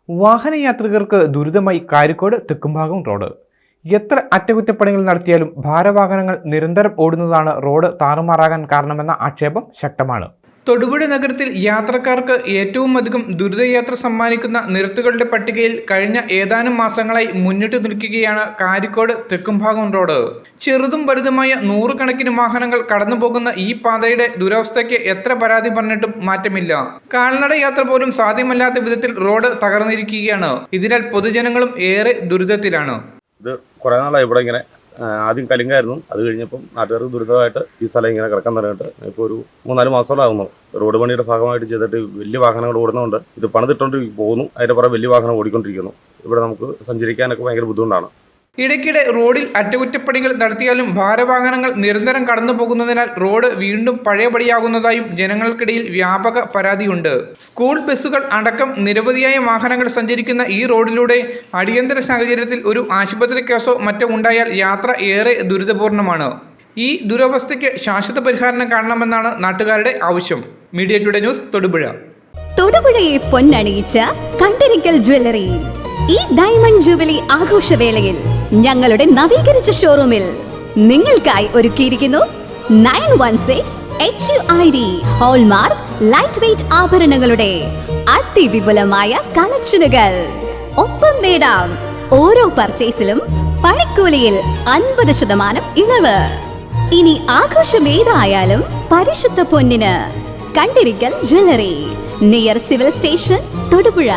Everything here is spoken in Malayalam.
വാഹനയാത്രികർക്ക് ദുരിതമായി കാരിക്കോട് തെക്കുംഭാഗം റോഡ്. എത്ര അറ്റകുറ്റപ്പണികൾ നടത്തിയാലും ഭാരവാഹനങ്ങൾ നിരന്തരം ഓടുന്നതാണ് റോഡ് താറുമാറാകാൻ കാരണമെന്ന ആക്ഷേപം ശക്തമാണ്. തൊടുപുഴ നഗരത്തിൽ യാത്രക്കാർക്ക് ഏറ്റവും അധികം ദുരിതയാത്ര സമ്മാനിക്കുന്ന നിരത്തുകളുടെ പട്ടികയിൽ കഴിഞ്ഞ ഏതാനും മാസങ്ങളായി മുന്നിട്ട് നിൽക്കുകയാണ് കാരിക്കോട് തെക്കുംഭാഗം റോഡ്. ചെറുതും വലുതുമായ നൂറുകണക്കിന് വാഹനങ്ങൾ കടന്നുപോകുന്ന ഈ പാതയുടെ ദുരവസ്ഥയ്ക്ക് എത്ര പരാതി പറഞ്ഞിട്ടും മാറ്റമില്ല. കാൽനട യാത്ര പോലും സാധ്യമല്ലാത്ത വിധത്തിൽ റോഡ് തകർന്നിരിക്കുകയാണ്. ഇതിനാൽ പൊതുജനങ്ങളും ഏറെ ദുരിതത്തിലാണ്. ഇത് കുറേ നാളായി ഇവിടെ ഇങ്ങനെ ആദ്യം കലിങ്കായിരുന്നു. അത് കഴിഞ്ഞപ്പം നാട്ടുകാർക്ക് ദുരിതമായിട്ട് ഈ സ്ഥലം ഇങ്ങനെ കിടക്കാൻ തുടങ്ങിയിട്ട് ഇപ്പോൾ ഒരു 3-4 മാസത്തോളാകുന്നു. റോഡ് പണിയുടെ ഭാഗമായിട്ട് ചെയ്തിട്ട് വലിയ വാഹനങ്ങൾ ഓടുന്നതുകൊണ്ട് ഇത് പണിതിട്ടോണ്ട് പോകുന്നു. അതിൻ്റെ പുറകെ വലിയ വാഹനം ഓടിക്കൊണ്ടിരിക്കുന്നു. ഇവിടെ നമുക്ക് സഞ്ചരിക്കാനൊക്കെ ഭയങ്കര ബുദ്ധിമുട്ടാണ്. ഇടയ്ക്കിടെ റോഡിൽ അറ്റകുറ്റപ്പണികൾ നടത്തിയാലും ഭാരവാഹനങ്ങൾ നിരന്തരം കടന്നു പോകുന്നതിനാൽ റോഡ് വീണ്ടും പഴയപടിയാകുന്നതായും ജനങ്ങൾക്കിടയിൽ വ്യാപക പരാതിയുണ്ട്. സ്കൂൾ ബസ്സുകൾ അടക്കം നിരവധിയായ വാഹനങ്ങൾ സഞ്ചരിക്കുന്ന ഈ റോഡിലൂടെ അടിയന്തര സാഹചര്യത്തിൽ ഒരു ആശുപത്രി കേസോ മറ്റോ ഉണ്ടായാൽ യാത്ര ഏറെ ദുരിതപൂർണമാണ്. ഈ ദുരവസ്ഥയ്ക്ക് ശാശ്വത പരിഹാരം കാണണമെന്നാണ് നാട്ടുകാരുടെ ആവശ്യം. Media today news, Thodupuzha. തൊടുപുഴയെ പൊന്നണിയിച്ച കണ്ടിരിക്കൽ ജ്വല്ലറി ഈ ഡയമണ്ട് ജൂബിലി ആഘോഷവേളയിൽ ഞങ്ങളുടെ നവീകരിച്ച ഷോറൂമിൽ നിങ്ങൾക്കായി ഒരുക്കിയിരിക്കുന്നു 916 HUID ഹോൾമാർക്ക് ലൈറ്റ് വെയ്റ്റ് ആഭരണങ്ങളുടെ അതിവിപുലമായ കളക്ഷനുകൾ. ഒപ്പം നേടാം ഓരോ പർച്ചേസിലും പണിക്കൂലിയിൽ 50% ഇളവ്. ഇനി ആഘോഷം ഏതായാലും പരിശുദ്ധ പൊന്നിന് Kandirikkal jewellery, near civil station, Thodupuzha.